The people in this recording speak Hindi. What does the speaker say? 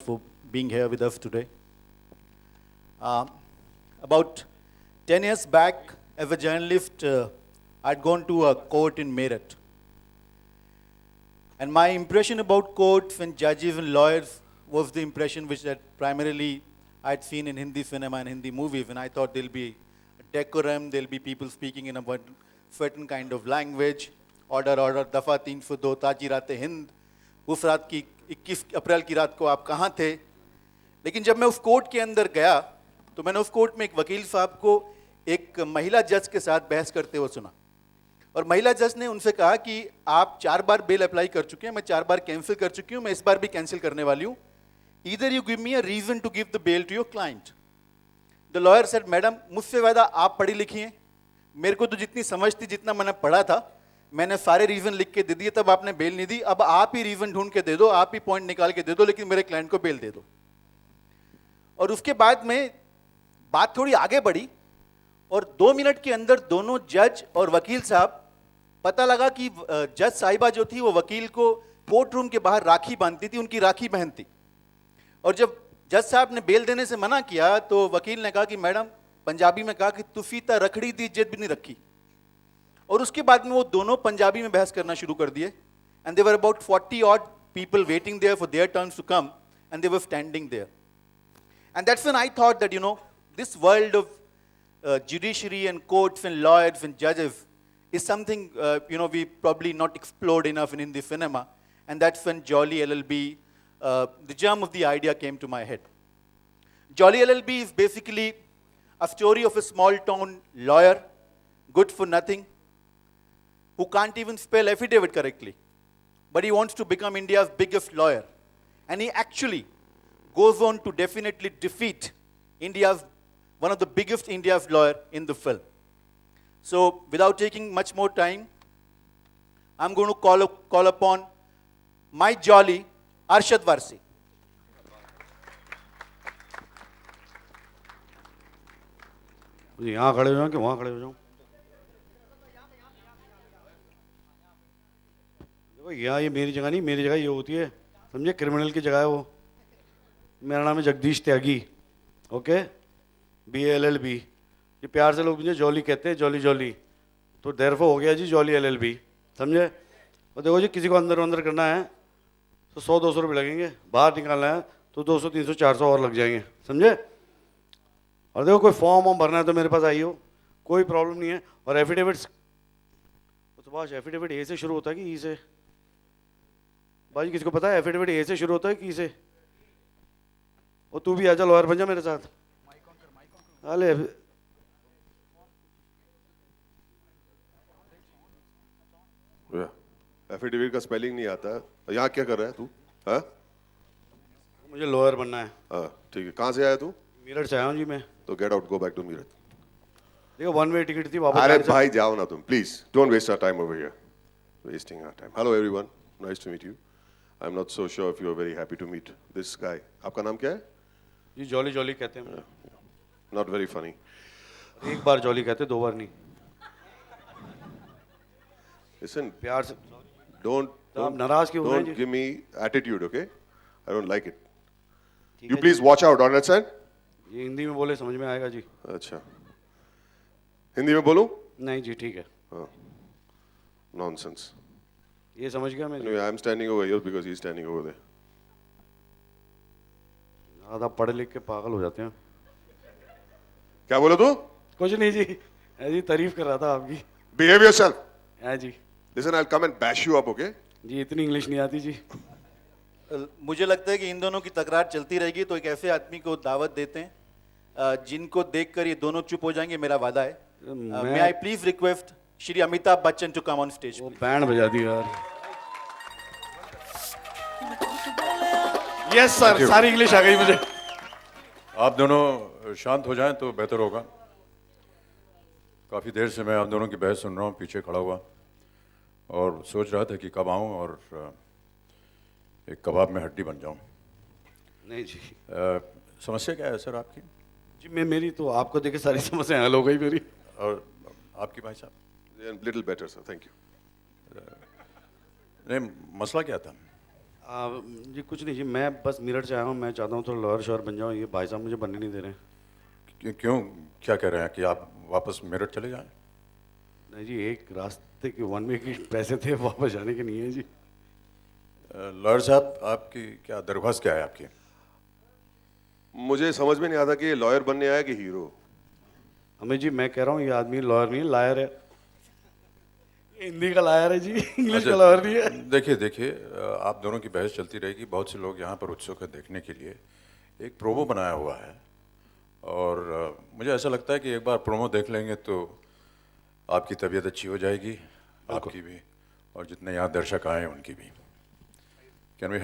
for being here with us today. About 10 years back, as a journalist, I'd gone to a court in Meerut. And my impression about courts and judges and lawyers was the impression which that primarily I'd seen in Hindi cinema and Hindi movies. And I thought there'll be decorum, there'll be people speaking in a certain kind of language. Order, दफ़ा 302, ताजी रात हिंद. उस रात की 21 अप्रैल की रात को आप कहाँ थे? लेकिन जब मैं उस कोर्ट के अंदर गया तो मैंने उस कोर्ट में एक वकील साहब को एक महिला जज के साथ बहस करते हुए सुना. और महिला जज ने उनसे कहा कि आप 4 बार बेल अप्लाई कर चुके हैं, मैं 4 बार कैंसिल कर चुकी हूँ, मैं इस बार भी कैंसिल करने वाली हूँ. Either you give me a reason to give the bail to your client. The lawyer said, madam मुझसे ज़्यादा आप पढ़ी लिखी हैं, मेरे को तो जितनी समझ थी, जितना मैंने पढ़ा था, मैंने सारे रीजन लिख के दे दिए, तब आपने बेल नहीं दी. अब आप ही रीजन ढूंढ के दे दो, आप ही पॉइंट निकाल के दे दो, लेकिन मेरे क्लाइंट को बेल दे दो. और उसके बाद में बात थोड़ी आगे बढ़ी और 2 मिनट के अंदर दोनों जज और वकील साहब, पता लगा कि जज साहिबा जो थी वो वकील को कोर्ट रूम के बाहर राखी बांधती थी, उनकी राखी बहनती. और जब जज साहब ने बेल देने से मना किया तो वकील ने कहा कि मैडम, पंजाबी में कहा कि तुफी ता रखड़ी दी इज्जत भी नहीं रखी. और उसके बाद में वो दोनों पंजाबी में बहस करना शुरू कर दिए. And there were about 40 odd people waiting there for their turns to come, and they were standing there. And that's when I thought that, this world of judiciary and courts and lawyers and judges is something, we probably not explored enough in Hindi cinema. And that's when Jolly LLB, the germ of the idea came to my head. Jolly LLB is basically a story of a small town lawyer, good for nothing, who can't even spell affidavit correctly. But he wants to become India's biggest lawyer. And he actually goes on to definitely defeat one of the biggest India's lawyer in the film. So without taking much more time, I'm going to call upon my Jolly, Arshad Varsi. यहाँ खड़े हो जाऊँ कि वहाँ खड़े हो जाऊँ? देखो, यहाँ ये मेरी जगह नहीं, मेरी जगह ये होती है, समझे? क्रिमिनल की जगह है वो. मेरा नाम है जगदीश त्यागी. Okay, BALLB. ये प्यार से लोग मुझे जॉली कहते हैं, जॉली जॉली. तो देरफो हो गया जी जॉली LLB, समझे? और देखो जी, किसी को अंदर अंदर करना है तो 100-200 रुपये लगेंगे, बाहर निकालना है तो 200-300-400 और लग जाएंगे, समझे? और देखो, कोई फॉर्म भरना है तो मेरे पास आइए, कोई प्रॉब्लम नहीं है. और एफिडेविट्स तो बस, एफिडेविट ए से शुरू होता है कि ई से? भाई किसी को पता है एफिडेविट ए से शुरू होता है कि ई से? और तू भी आजा, लॉयर बन जा मेरे साथ. अरे एफिडेविट का स्पेलिंग नहीं आता है. यहाँ क्या कर रहा है तू? हाँ, मुझे लॉयर बनना है. हाँ ठीक है. कहाँ से आया तू? मीरठ से आया हूँ जी मैं. तो get out, go back to Meerut. देखो, 1 वे टिकट थी वापस. अरे भाई जाओ ना तुम, please don't waste our time over here. Wasting our time. Hello everyone, nice to meet you. I am not so sure if you are very happy to meet this guy. आपका नाम क्या है? जी जॉली जॉली कहते हैं. Not very funny. एक बार जॉली कहते, 2 बार नहीं. लिसन, प्यार से. don't आप नाराज क्यों हो रहे हैं don't ji? give me attitude, okay? I don't like it. ठीक You है please watch out, understand? जी, हिंदी में बोले समझ में आएगा जी. अच्छा, हिंदी में बोलूं? नहीं जी, ठीक है. Nonsense. ये समझ गया मैं. Anyway, I'm standing over here because he's standing over there. ज़्यादा पढ़ लिख के पागल हो जाते हैं. क्या बोला तू? कुछ नहीं जी, ऐसी तारीफ कर रहा था आपकी. Behave yourself. है जी. Listen, I'll come and bash you up, okay? जी इतनी इंग्लिश नहीं आती जी. मुझे लगता है कि इन दोनों की तकरार चलती रहेगी, तो एक ऐसे आदमी को दावत देते हैं जिनको देखकर ये दोनों चुप हो जाएंगे, मेरा वादा है. May I please request Shri Amitabh Bachchan to come on stage. वो बैंड बजा दी यार. यस सर, सारी इंग्लिश आ गई मुझे. आप दोनों शांत हो जाएं तो बेहतर होगा. काफ़ी देर से मैं आप दोनों की बहस सुन रहा हूँ, पीछे खड़ा हुआ, और सोच रहा था कि कब आऊँ और एक कबाब में हड्डी बन जाऊँ. नहीं जी. समस्या क्या है सर आपकी? जी मेरी तो आपको देखे सारी समस्याएं हल हो गई मेरी. और आपकी भाई साहब? Little better, sir. Thank you. नहीं, मसला क्या था? जी कुछ नहीं जी, मैं बस मेरठ से आया हूँ, मैं चाहता हूँ थोड़ा लॉयर शॉयर बन जाऊँ, ये भाई साहब मुझे बनने नहीं दे रहे हैं। क्यों, क्या कह रहे हैं कि आप वापस मेरठ चले जाएं? नहीं जी, एक रास्ते के वन वे के पैसे थे, वापस जाने के नहीं है जी। लॉयर साहब, आपकी क्या दरख्वास्त क्या है आपकी? मुझे समझ में नहीं आता कि ये लॉयर बनने आया कि हीरो। हमें जी, मैं कह रहा हूँ ये आदमी लॉयर नहीं, लायर है। ये हिंदी का लायर है जी, इंग्लिश का लॉयर नहीं है। देखिए देखिए, आप दोनों की बहस चलती रहेगी, बहुत से लोग यहाँ पर उत्सुक है देखने के लिए। एक प्रोमो बनाया हुआ है और मुझे ऐसा लगता है कि एक बार प्रोमो देख लेंगे तो आपकी तबीयत अच्छी हो जाएगी, आपकी भी, और जितने यहाँ दर्शक आए हैं उनकी भी। Can we